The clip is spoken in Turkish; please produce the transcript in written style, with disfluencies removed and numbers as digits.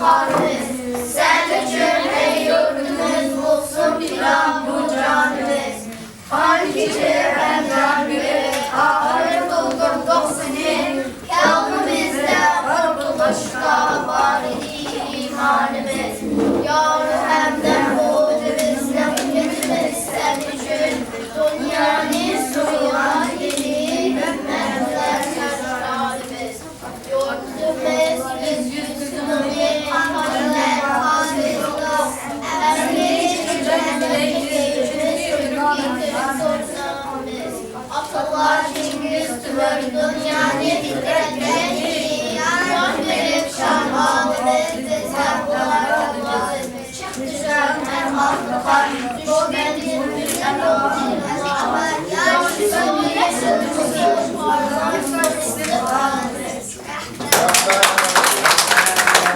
halimiz. Sen üçün ey yurdumuz bulsun filan bu canimiz. Halkici hem canimiz, ahır buldum doksini. Kâmımızda kurtuluşta var idi imanımız.